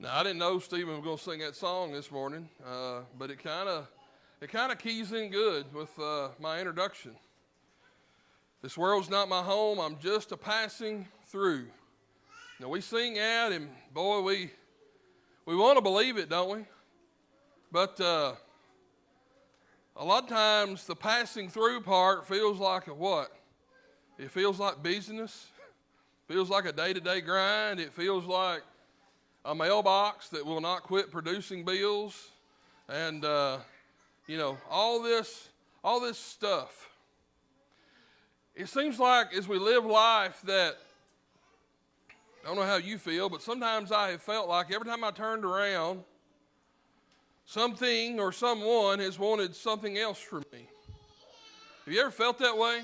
Now, I didn't know Stephen was going to sing that song this morning, but it kind of keys in good with my introduction. This world's not my home. I'm just a passing through. Now, we sing that, and boy, we want to believe it, don't we? But a lot of times, the passing through part feels like a what? It feels like business. Feels like a day-to-day grind. It feels like a mailbox that will not quit producing bills, and all this stuff. It seems like as we live life that, I don't know how you feel, but sometimes I have felt like every time I turned around, something or someone has wanted something else from me. Have you ever felt that way?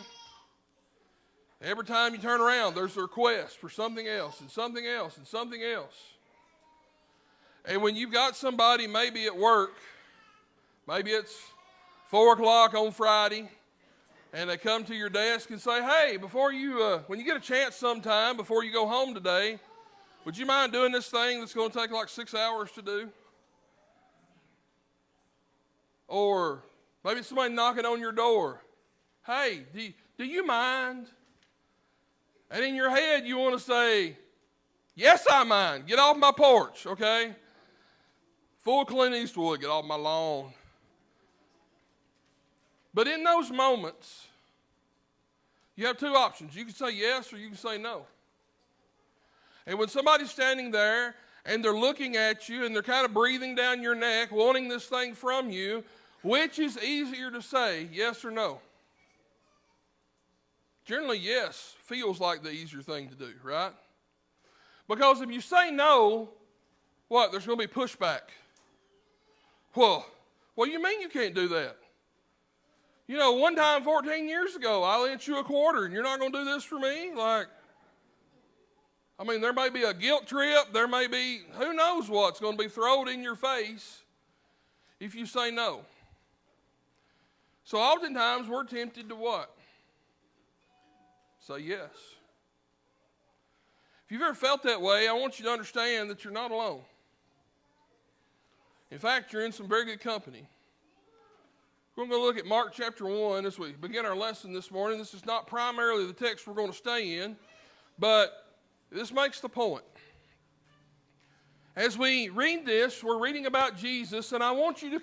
Every time you turn around, there's a request for something else and something else and something else. And when you've got somebody maybe at work, maybe it's 4 o'clock on Friday, and they come to your desk and say, hey, when you get a chance sometime before you go home today, would you mind doing this thing that's going to take like 6 hours to do? Or maybe somebody knocking on your door. Hey, do you mind? And in your head you want to say, yes, I mind. Get off my porch, okay? Full Clint Eastwood, get off my lawn. But in those moments, you have two options. You can say yes or you can say no. And when somebody's standing there and they're looking at you and they're kind of breathing down your neck, wanting this thing from you, which is easier to say, yes or no? Generally, yes feels like the easier thing to do, right? Because if you say no, what? There's going to be pushback. Well, what do you mean you can't do that? You know, one time 14 years ago, I lent you $0.25 and you're not going to do this for me? There may be a guilt trip. There may be, who knows what's going to be thrown in your face if you say no. So oftentimes we're tempted to what? Say yes. If you've ever felt that way, I want you to understand that you're not alone. In fact, you're in some very good company. We're going to go look at Mark chapter 1 as we begin our lesson this morning. This is not primarily the text we're going to stay in, but this makes the point. As we read this, we're reading about Jesus, and I want you to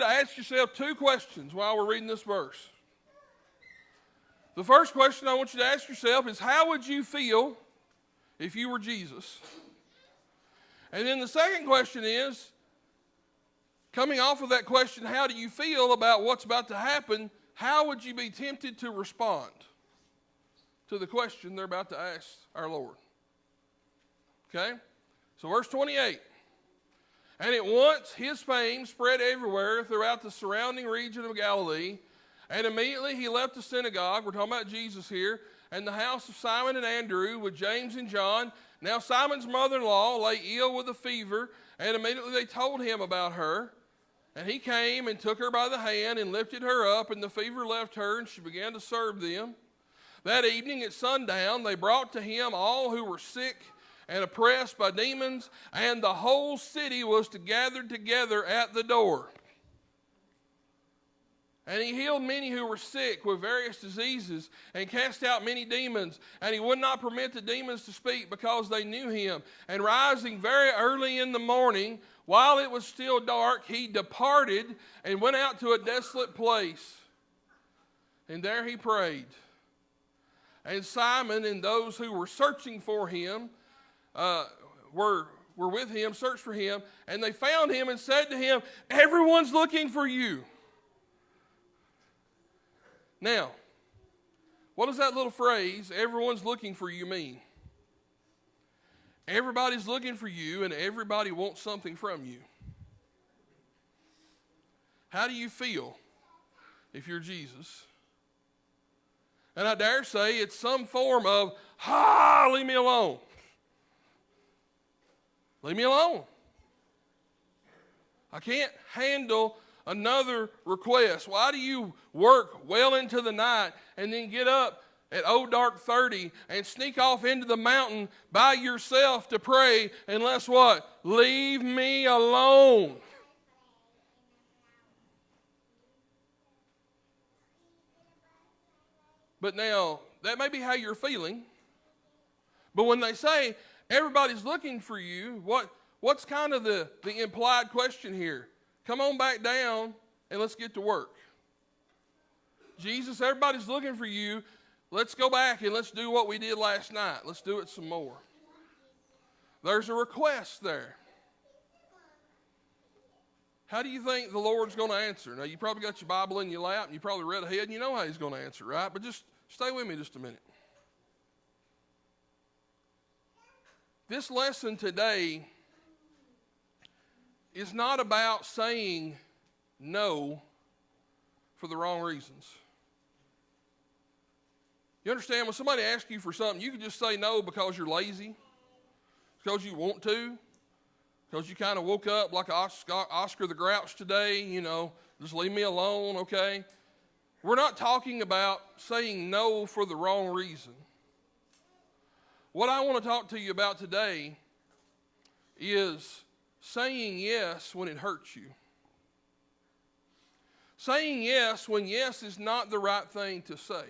ask yourself two questions while we're reading this verse. The first question I want you to ask yourself is, how would you feel if you were Jesus? And then the second question is, coming off of that question, how do you feel about what's about to happen? How would you be tempted to respond to the question they're about to ask our Lord? Okay? So verse 28. And at once his fame spread everywhere throughout the surrounding region of Galilee. And immediately he left the synagogue, we're talking about Jesus here, and the house of Simon and Andrew with James and John. Now Simon's mother-in-law lay ill with a fever, and immediately they told him about her. And he came and took her by the hand and lifted her up, and the fever left her, and she began to serve them. That evening at sundown they brought to him all who were sick and oppressed by demons, and the whole city was gathered together at the door. And he healed many who were sick with various diseases and cast out many demons. And he would not permit the demons to speak because they knew him. And rising very early in the morning, while it was still dark, he departed and went out to a desolate place. And there he prayed. And Simon and those who were searching for him were with him, searched for him. And they found him and said to him, everyone's looking for you. Now, what does that little phrase, everyone's looking for you, mean? Everybody's looking for you and everybody wants something from you. How do you feel if you're Jesus? And I dare say it's some form of, leave me alone. Leave me alone. I can't handle another request. Why do you work well into the night and then get up at old dark 30 and sneak off into the mountain by yourself to pray unless what? Leave me alone. But now, that may be how you're feeling. But when they say everybody's looking for you, what's kind of the implied question here? Come on back down and let's get to work. Jesus, everybody's looking for you. Let's go back and let's do what we did last night. Let's do it some more. There's a request there. How do you think the Lord's going to answer? Now, you probably got your Bible in your lap, and you probably read ahead, and you know how He's going to answer, right? But just stay with me just a minute. This lesson today is not about saying no for the wrong reasons. You understand, when somebody asks you for something, you can just say no because you're lazy, because you want to, because you kind of woke up like Oscar the Grouch today, just leave me alone, okay? We're not talking about saying no for the wrong reason. What I want to talk to you about today is saying yes when it hurts you. Saying yes when yes is not the right thing to say.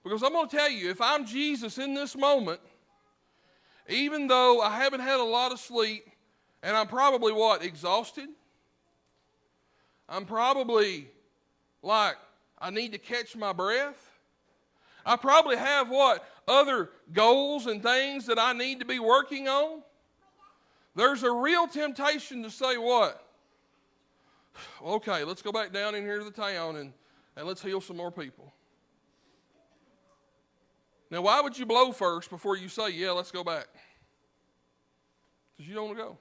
Because I'm going to tell you, if I'm Jesus in this moment, even though I haven't had a lot of sleep, and I'm probably exhausted? I'm probably like, I need to catch my breath. I probably have other goals and things that I need to be working on. There's a real temptation to say what? Okay, let's go back down in here to the town and let's heal some more people. Now, why would you blow first before you say, yeah, let's go back? Because you don't want to go.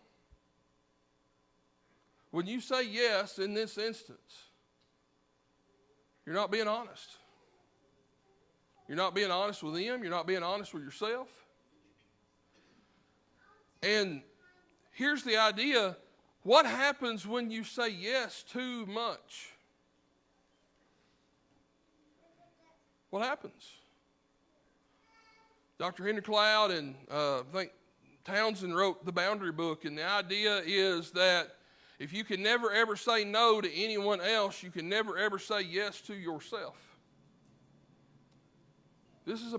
When you say yes in this instance, you're not being honest. You're not being honest with Him. You're not being honest with yourself. And here's the idea. What happens when you say yes too much? What happens? Dr. Henry Cloud and I think Townsend wrote The Boundary Book, and the idea is that if you can never ever say no to anyone else, you can never ever say yes to yourself. This isn't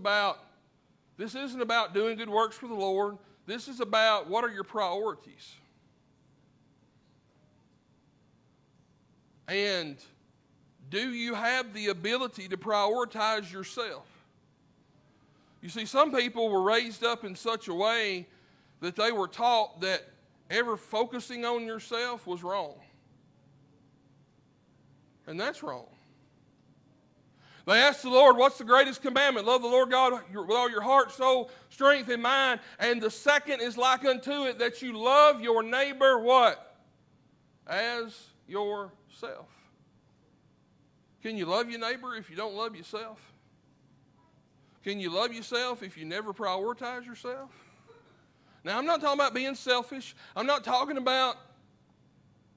about doing good works for the Lord. This is about what are your priorities. And do you have the ability to prioritize yourself? You see, some people were raised up in such a way that they were taught that ever focusing on yourself was wrong. And that's wrong. They asked the Lord, what's the greatest commandment? Love the Lord God with all your heart, soul, strength, and mind. And the second is like unto it, that you love your neighbor, what? As yourself. Can you love your neighbor if you don't love yourself? Can you love yourself if you never prioritize yourself? Now, I'm not talking about being selfish. I'm not talking about,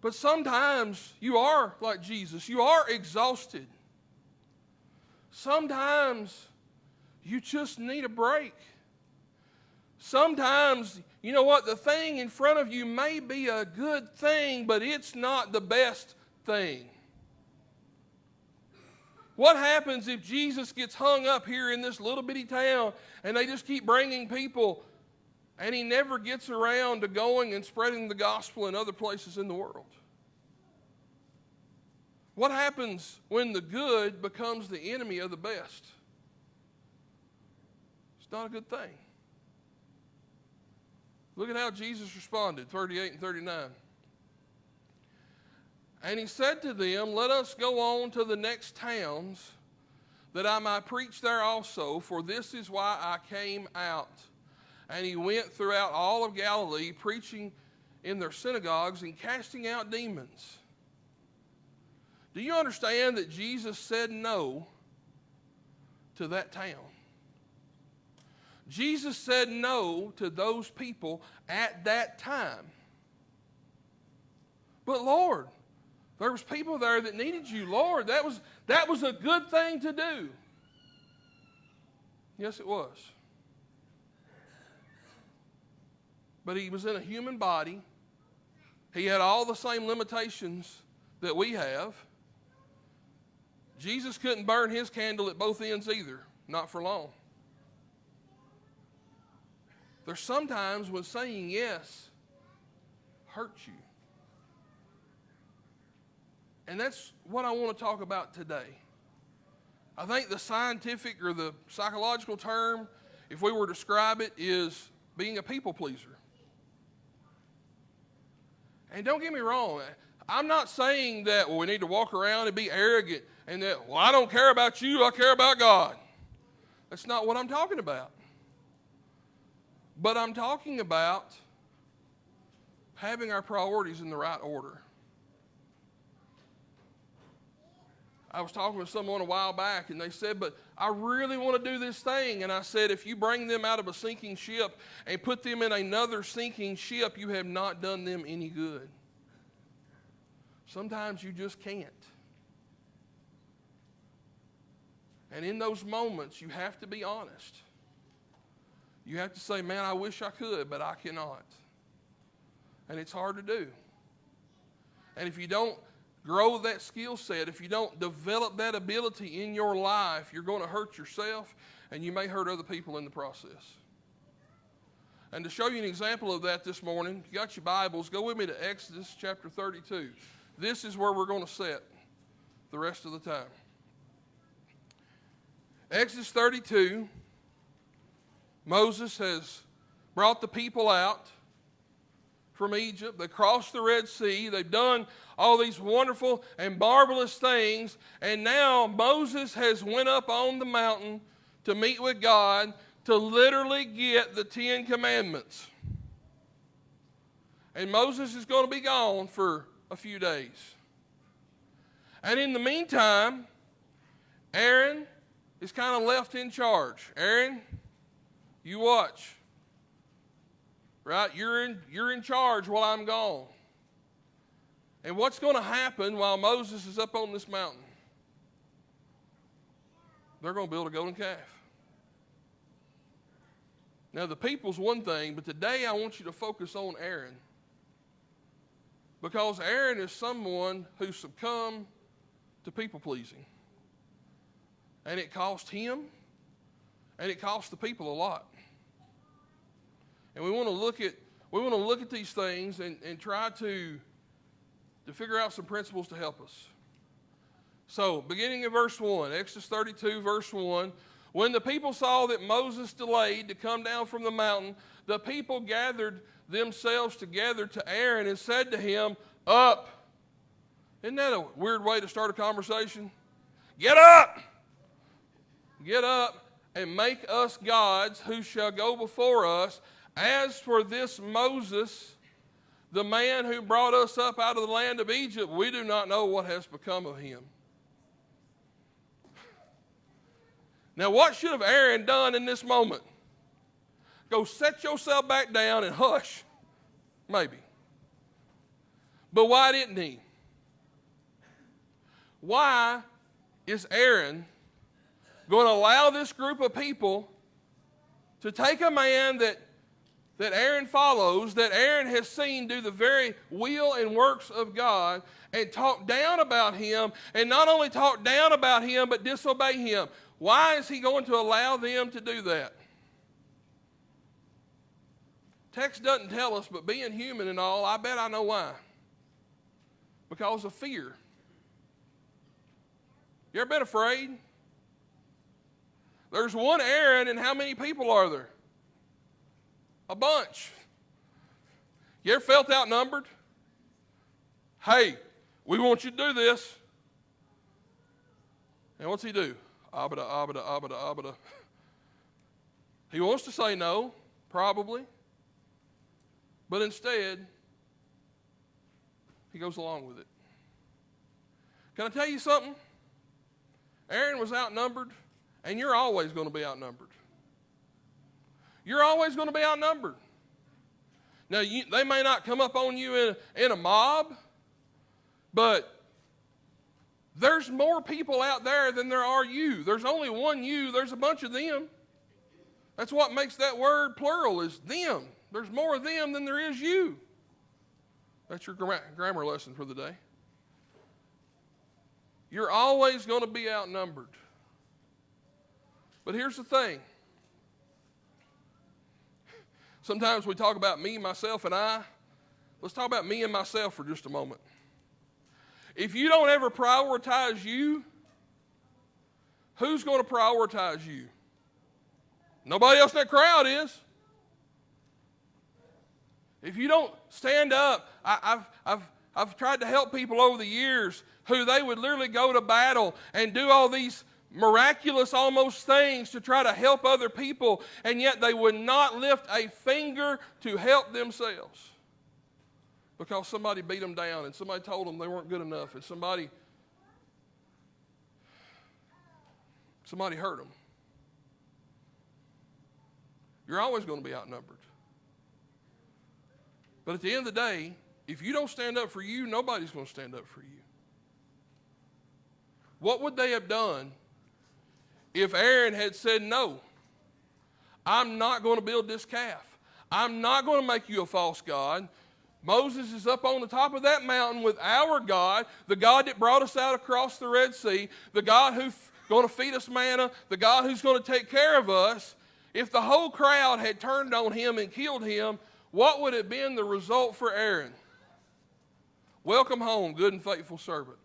but sometimes you are like Jesus. You are exhausted. Sometimes you just need a break. Sometimes, you know what, the thing in front of you may be a good thing, but it's not the best thing. What happens if Jesus gets hung up here in this little bitty town and they just keep bringing people and He never gets around to going and spreading the gospel in other places in the world? What happens when the good becomes the enemy of the best? It's not a good thing. Look at how Jesus responded, 38 and 39. And He said to them, let us go on to the next towns, that I might preach there also, for this is why I came out. And He went throughout all of Galilee, preaching in their synagogues and casting out demons. Do you understand that Jesus said no to that town? Jesus said no to those people at that time. But Lord, there was people there that needed you. Lord, that was a good thing to do. Yes, it was. But he was in a human body. He had all the same limitations that we have. Jesus couldn't burn his candle at both ends either, not for long. There's sometimes when saying yes hurts you. And that's what I want to talk about today. I think the scientific or the psychological term, if we were to describe it, is being a people pleaser. And don't get me wrong, I'm not saying that we need to walk around and be arrogant and that, I don't care about you, I care about God. That's not what I'm talking about. But I'm talking about having our priorities in the right order. I was talking with someone a while back, and they said, but I really want to do this thing. And I said, if you bring them out of a sinking ship and put them in another sinking ship, you have not done them any good. Sometimes you just can't. And in those moments, you have to be honest. You have to say, man, I wish I could, but I cannot. And it's hard to do. And if you don't grow that skill set, if you don't develop that ability in your life, you're going to hurt yourself and you may hurt other people in the process. And to show you an example of that this morning, if you got your Bibles, go with me to Exodus chapter 32. This is where we're going to sit the rest of the time. Exodus 32, Moses has brought the people out from Egypt. They crossed the Red Sea. They've done all these wonderful and marvelous things. And now Moses has went up on the mountain to meet with God to literally get the 10 Commandments. And Moses is going to be gone for a few days. And in the meantime, Aaron is kind of left in charge. Aaron, you watch. Right? You're in charge while I'm gone. And what's going to happen while Moses is up on this mountain? They're going to build a golden calf. Now, the people's one thing, but today I want you to focus on Aaron. Because Aaron is someone who succumbed to people pleasing. And it cost him, and it cost the people a lot. And we want to look at these things and try to figure out some principles to help us. So, beginning in verse 1, Exodus 32, verse 1, when the people saw that Moses delayed to come down from the mountain, the people gathered themselves together to Aaron and said to him, up. Isn't that a weird way to start a conversation? Get up! Get up and make us gods who shall go before us. As for this Moses, the man who brought us up out of the land of Egypt, we do not know what has become of him. Now, what should have Aaron done in this moment? Go set yourself back down and hush. Maybe. But why didn't he? Why is Aaron going to allow this group of people to take a man that Aaron follows, that Aaron has seen do the very will and works of God, and talk down about him, and not only talk down about him, but disobey him? Why is he going to allow them to do that? Text doesn't tell us, but being human and all, I bet I know why. Because of fear. You ever been afraid? There's one Aaron, and how many people are there? A bunch. You ever felt outnumbered? Hey, we want you to do this. And what's he do? Abada, abada, abada, abada. He wants to say no, probably. But instead, he goes along with it. Can I tell you something? Aaron was outnumbered, and you're always going to be outnumbered. You're always going to be outnumbered. Now, they may not come up on you in a mob, but there's more people out there than there are you. There's only one you. There's a bunch of them. That's what makes that word plural, is them. There's more of them than there is you. That's your grammar lesson for the day. You're always going to be outnumbered. But here's the thing. Sometimes we talk about me, myself, and I. Let's talk about me and myself for just a moment. If you don't ever prioritize you, who's going to prioritize you? Nobody else in that crowd is. If you don't stand up, I've tried to help people over the years who they would literally go to battle and do all these miraculous almost things to try to help other people, and yet they would not lift a finger to help themselves because somebody beat them down and somebody told them they weren't good enough and somebody hurt them. You're always going to be outnumbered. But at the end of the day, if you don't stand up for you, nobody's going to stand up for you. What would they have done if Aaron had said, no, I'm not going to build this calf. I'm not going to make you a false god. Moses is up on the top of that mountain with our God, the God that brought us out across the Red Sea, the God who's going to feed us manna, the God who's going to take care of us. If the whole crowd had turned on him and killed him, what would have been the result for Aaron? Welcome home, good and faithful servant.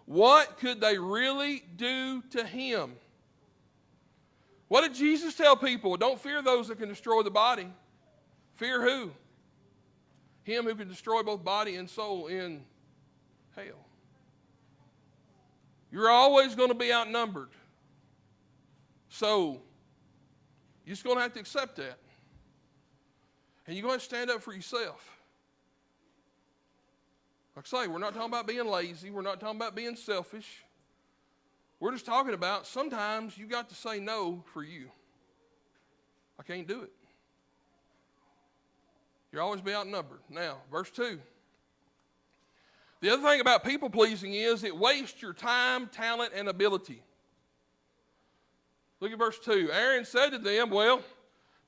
What could they really do to him? What did Jesus tell people? Don't fear those that can destroy the body. Fear who? Him who can destroy both body and soul in hell. You're always going to be outnumbered. So, you're just going to have to accept that. And you're going to stand up for yourself. Like I say, we're not talking about being lazy. We're not talking about being selfish. We're just talking about sometimes you got to say no for you. I can't do it. You'll always be outnumbered. Now, verse 2. The other thing about people pleasing is it wastes your time, talent, and ability. Look at verse 2. Aaron said to them, well,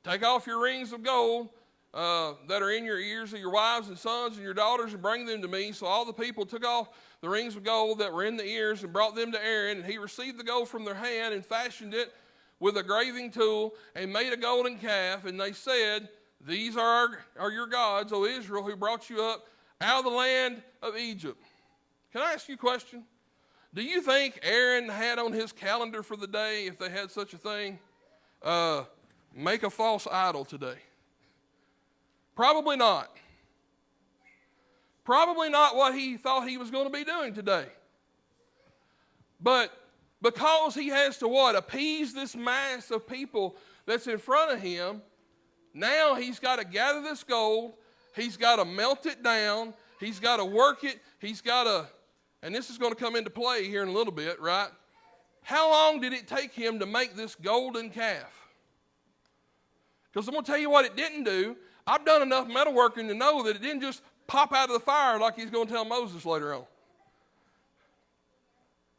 take off your rings of gold that are in your ears of your wives and sons and your daughters and bring them to me. So all the people took off the rings of gold that were in the ears and brought them to Aaron. And he received the gold from their hand and fashioned it with a graving tool and made a golden calf. And they said, these are your gods, O Israel, who brought you up out of the land of Egypt. Can I ask you a question? Do you think Aaron had on his calendar for the day, if they had such a thing, make a false idol today? Probably not. Probably not what he thought he was going to be doing today. But because he has to what? Appease this mass of people that's in front of him, now he's got to gather this gold, he's got to melt it down, he's got to work it, he's got to, and this is going to come into play here in a little bit, right? How long did it take him to make this golden calf? Because I'm going to tell you what it didn't do. I've done enough metalworking to know that it didn't just pop out of the fire like he's going to tell Moses later on.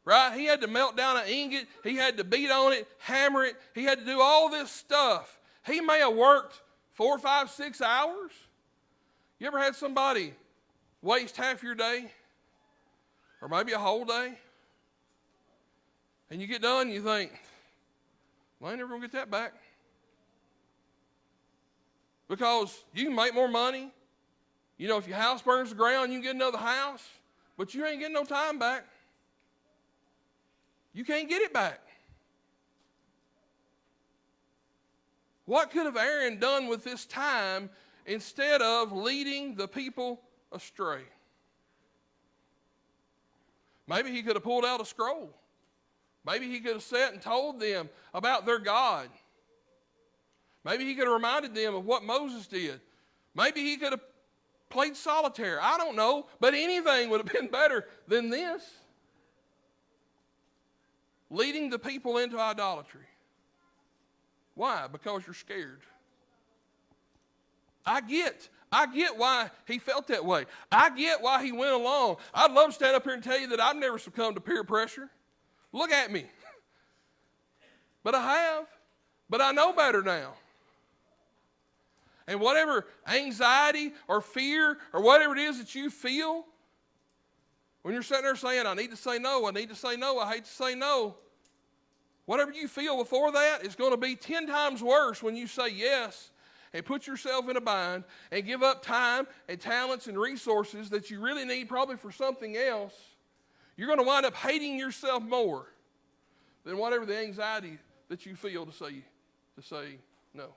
Right? He had to melt down an ingot. He had to beat on it, hammer it. He had to do all this stuff. He may have worked 4, 5, 6 hours. You ever had somebody waste half your day? Or maybe a whole day? And you get done and you think, well, I ain't never going to get that back. Because you can make more money. You know, if your house burns to the ground, you can get another house. But you ain't getting no time back. You can't get it back. What could have Aaron done with this time instead of leading the people astray? Maybe he could have pulled out a scroll. Maybe he could have sat and told them about their God. Maybe he could have reminded them of what Moses did. Maybe he could have played solitaire. I don't know, but anything would have been better than this. Leading the people into idolatry. Why? Because you're scared. I get why he felt that way. I get why he went along. I'd love to stand up here and tell you that I've never succumbed to peer pressure. Look at me. But I have. But I know better now. And whatever anxiety or fear or whatever it is that you feel, when you're sitting there saying, I need to say no, I need to say no, I hate to say no, whatever you feel before that is going to be 10 times worse when you say yes and put yourself in a bind and give up time and talents and resources that you really need probably for something else. You're going to wind up hating yourself more than whatever the anxiety that you feel to say no.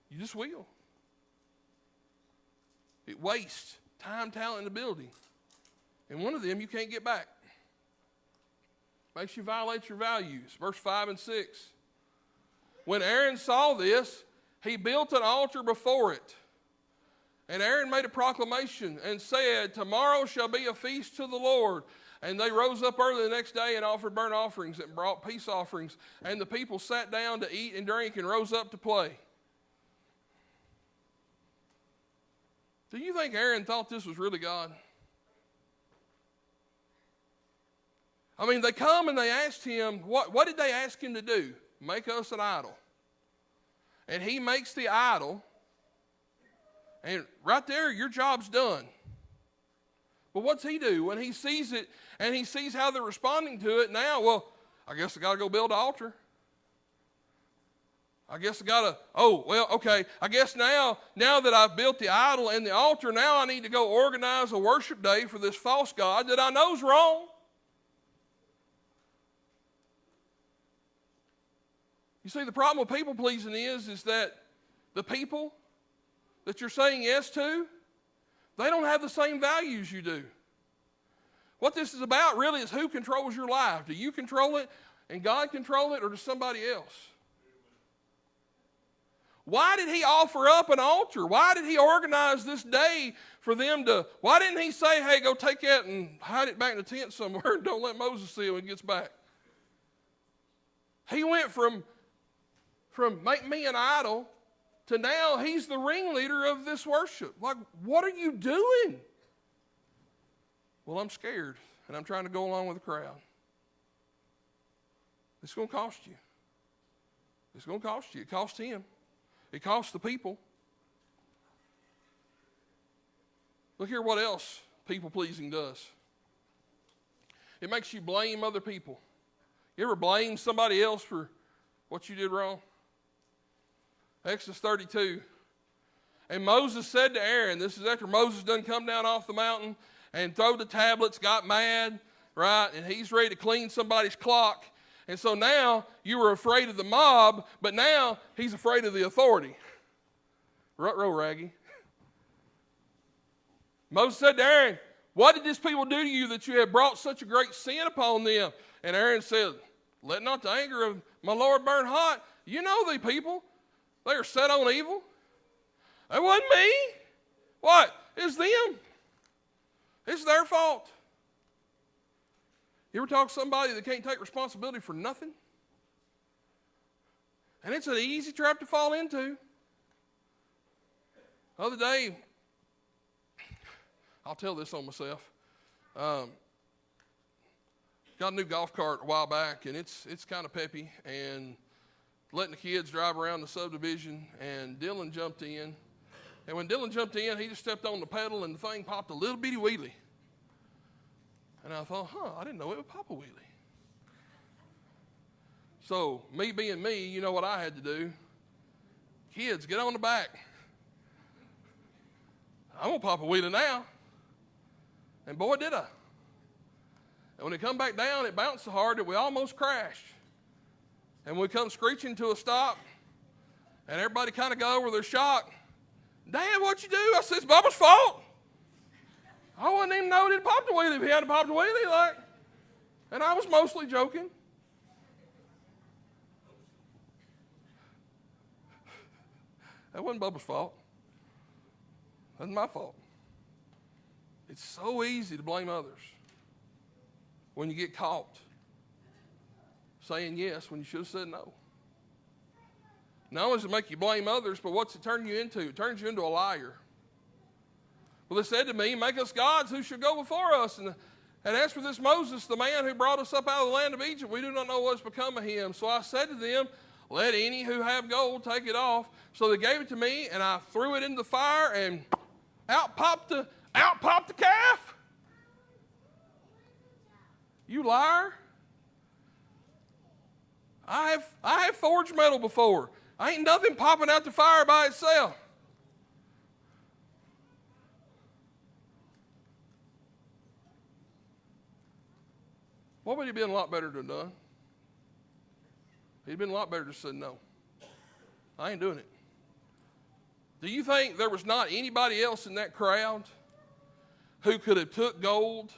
You just will. It wastes time, talent, and ability. And one of them you can't get back. Makes you violate your values. Verse 5 and 6. When Aaron saw this, he built an altar before it. And Aaron made a proclamation and said, tomorrow shall be a feast to the Lord. And they rose up early the next day and offered burnt offerings and brought peace offerings. And the people sat down to eat and drink and rose up to play. Do you think Aaron thought this was really God? I mean, they come and they asked him, what did they ask him to do? Make us an idol. And he makes the idol, and right there, your job's done. But what's he do? When he sees it, and he sees how they're responding to it, now, well, I guess I got to go build an altar. I guess I got to, I guess now that I've built the idol and the altar, now I need to go organize a worship day for this false god that I know is wrong. You see, the problem with people pleasing is that the people that you're saying yes to, they don't have the same values you do. What this is about really is who controls your life. Do you control it and God control it, or does somebody else? Why did he offer up an altar? Why did he organize this day for them to, why didn't he say, hey, go take that and hide it back in the tent somewhere and don't let Moses see it when he gets back? He went from make me an idol to now he's the ringleader of this worship. Like, what are you doing? Well, I'm scared, and I'm trying to go along with the crowd. It's going to cost you. It's going to cost you. It cost him. It cost the people. Look here what else people-pleasing does. It makes you blame other people. You ever blame somebody else for what you did wrong? Exodus 32. And Moses said to Aaron, this is after Moses done come down off the mountain and throw the tablets, got mad, right? And he's ready to clean somebody's clock. And so now you were afraid of the mob, but now he's afraid of the authority. Ruh-roh, Raggy. Moses said to Aaron, what did this people do to you that you have brought such a great sin upon them? And Aaron said, let not the anger of my Lord burn hot. You know these people. They are set on evil. It wasn't me. What? It's them. It's their fault. You ever talk to somebody that can't take responsibility for nothing? And it's an easy trap to fall into. The other day, I'll tell this on myself. Got a new golf cart a while back, and it's kind of peppy, and letting the kids drive around the subdivision, and Dylan jumped in. And when Dylan jumped in, he just stepped on the pedal, and the thing popped a little bitty wheelie. And I thought, I didn't know it would pop a wheelie. So, me being me, you know what I had to do? Kids, get on the back. I'm going to pop a wheelie now. And boy, did I. And when it come back down, it bounced so hard that we almost crashed. And we come screeching to a stop, and everybody kind of got over their shock. Dad, what'd you do? I said, it's Bubba's fault. I wouldn't even know it popped a wheelie if he hadn't popped a wheelie. And I was mostly joking. That wasn't Bubba's fault. That wasn't my fault. It's so easy to blame others when you get caught saying yes when you should have said no. Not only does it make you blame others, but what's it turn you into? It turns you into a liar. Well, they said to me, make us gods who should go before us. And as for this Moses, the man who brought us up out of the land of Egypt, we do not know what's become of him. So I said to them, let any who have gold take it off. So they gave it to me, and I threw it into the fire, and out popped the calf. You liar. I have forged metal before. Ain't nothing popping out the fire by itself. What would he have been a lot better to have done? He'd been a lot better to say no. I ain't doing it. Do you think there was not anybody else in that crowd who could have took gold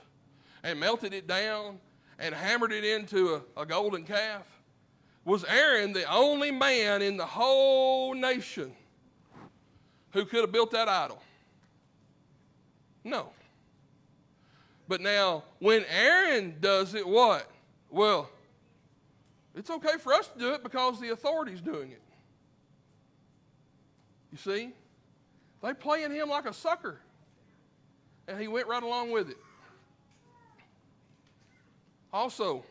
and melted it down and hammered it into a golden calf? Was Aaron the only man in the whole nation who could have built that idol? No. But now, when Aaron does it, what? Well, it's okay for us to do it because the authority's doing it. You see? They playing him like a sucker. And he went right along with it. Also,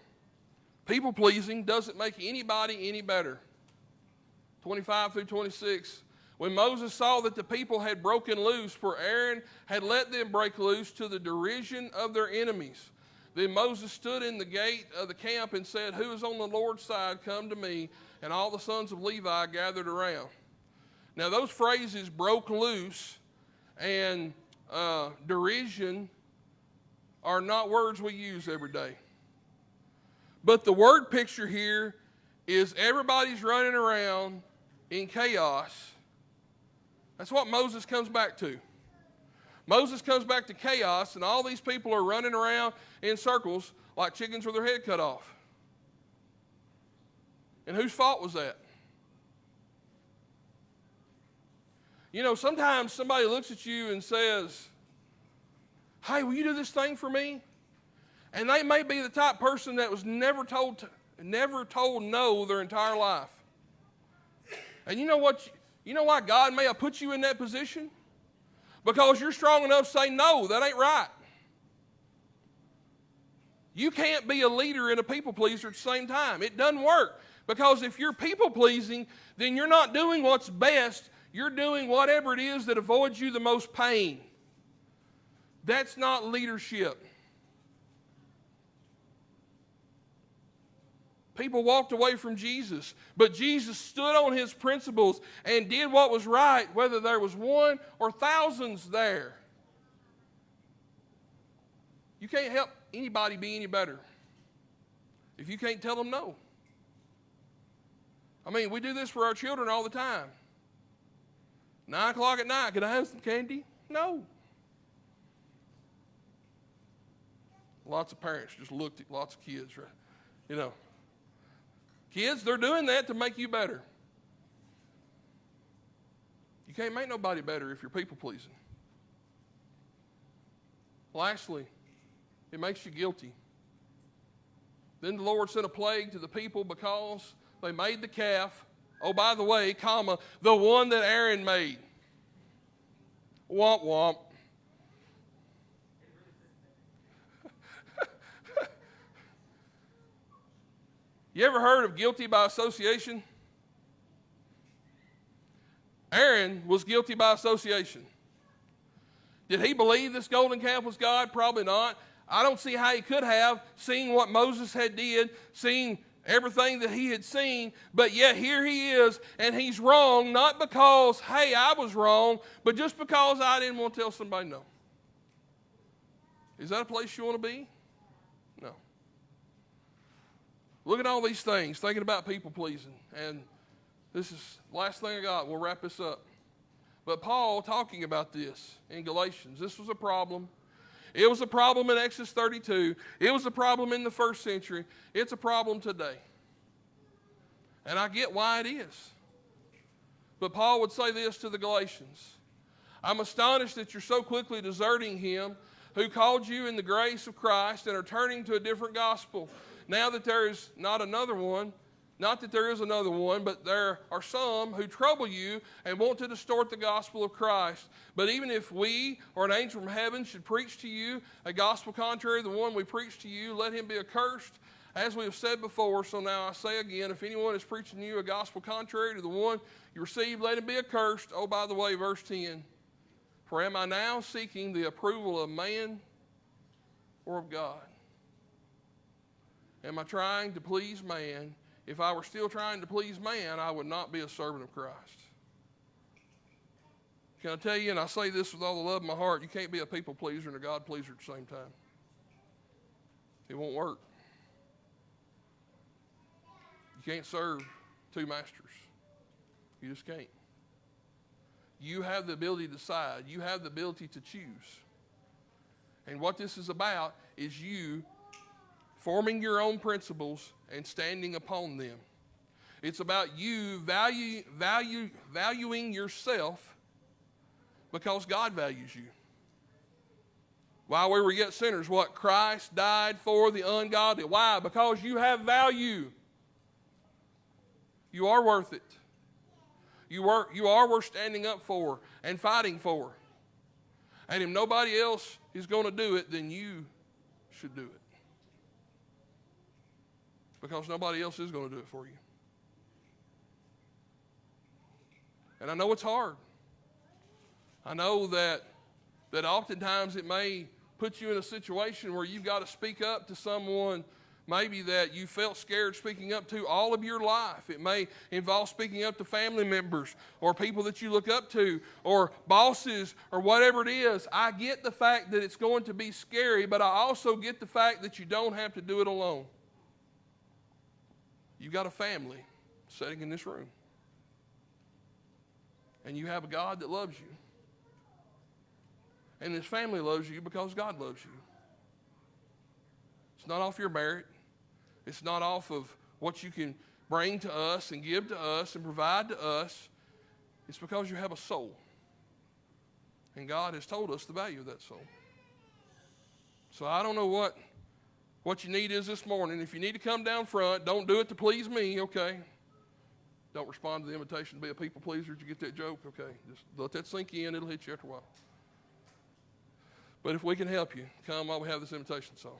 people-pleasing doesn't make anybody any better. 25 through 26. When Moses saw that the people had broken loose, for Aaron had let them break loose to the derision of their enemies. Then Moses stood in the gate of the camp and said, "Who is on the Lord's side, come to me." And all the sons of Levi gathered around. Now those phrases, broke loose and derision, are not words we use every day. But the word picture here is everybody's running around in chaos. That's what Moses comes back to. Moses comes back to chaos, and all these people are running around in circles like chickens with their head cut off. And whose fault was that? You know, sometimes somebody looks at you and says, "Hey, will you do this thing for me?" And they may be the type of person that was never told no their entire life. And you know what? You know why God may have put you in that position? Because you're strong enough to say, "No, that ain't right." You can't be a leader and a people pleaser at the same time. It doesn't work. Because if you're people pleasing, then you're not doing what's best. You're doing whatever it is that avoids you the most pain. That's not leadership. People walked away from Jesus, but Jesus stood on his principles and did what was right, whether there was one or thousands there. You can't help anybody be any better if you can't tell them no. I mean, we do this for our children all the time. 9 o'clock at night, can I have some candy? No. Lots of parents just looked at lots of kids, right? You know. Kids, they're doing that to make you better. You can't make nobody better if you're people-pleasing. Lastly, it makes you guilty. Then the Lord sent a plague to the people because they made the calf, oh, by the way, the one that Aaron made. Womp womp. You ever heard of guilty by association? Aaron was guilty by association. Did he believe this golden calf was God? Probably not. I don't see how he could have, seeing what Moses had did, seeing everything that he had seen, but yet here he is, and he's wrong, not because, hey, I was wrong, but just because I didn't want to tell somebody no. Is that a place you want to be? No. Look at all these things, thinking about people pleasing. And this is the last thing I got. We'll wrap this up. But Paul talking about this in Galatians. This was a problem. It was a problem in Exodus 32. It was a problem in the first century. It's a problem today. And I get why it is. But Paul would say this to the Galatians. I'm astonished that you're so quickly deserting him who called you in the grace of Christ and are turning to a different gospel. Now that there is not another one, not that there is another one, but there are some who trouble you and want to distort the gospel of Christ. But even if we or an angel from heaven should preach to you a gospel contrary to the one we preach to you, let him be accursed. As we have said before, so now I say again, if anyone is preaching you a gospel contrary to the one you received, let him be accursed. Oh, by the way, verse 10. For am I now seeking the approval of man or of God? Am I trying to please man? If I were still trying to please man, I would not be a servant of Christ. Can I tell you, and I say this with all the love in my heart, you can't be a people pleaser and a God pleaser at the same time. It won't work. You can't serve two masters. You just can't. You have the ability to decide. You have the ability to choose. And what this is about is you forming your own principles and standing upon them. It's about you valuing yourself because God values you. While we were yet sinners, what? Christ died for the ungodly. Why? Because you have value. You are worth it. You are worth standing up for and fighting for. And if nobody else is going to do it, then you should do it. Because nobody else is going to do it for you. And I know it's hard. I know that oftentimes it may put you in a situation where you've got to speak up to someone maybe that you felt scared speaking up to all of your life. It may involve speaking up to family members or people that you look up to or bosses or whatever it is. I get the fact that it's going to be scary, but I also get the fact that you don't have to do it alone. You've got a family sitting in this room. And you have a God that loves you. And this family loves you because God loves you. It's not off your merit. It's not off of what you can bring to us and give to us and provide to us. It's because you have a soul. And God has told us the value of that soul. So I don't know what you need is this morning. If you need to come down front, don't do it to please me, okay? Don't respond to the invitation to be a people pleaser. Did you get that joke? Okay, just let that sink in. It'll hit you after a while. But if we can help you, come while we have this invitation song.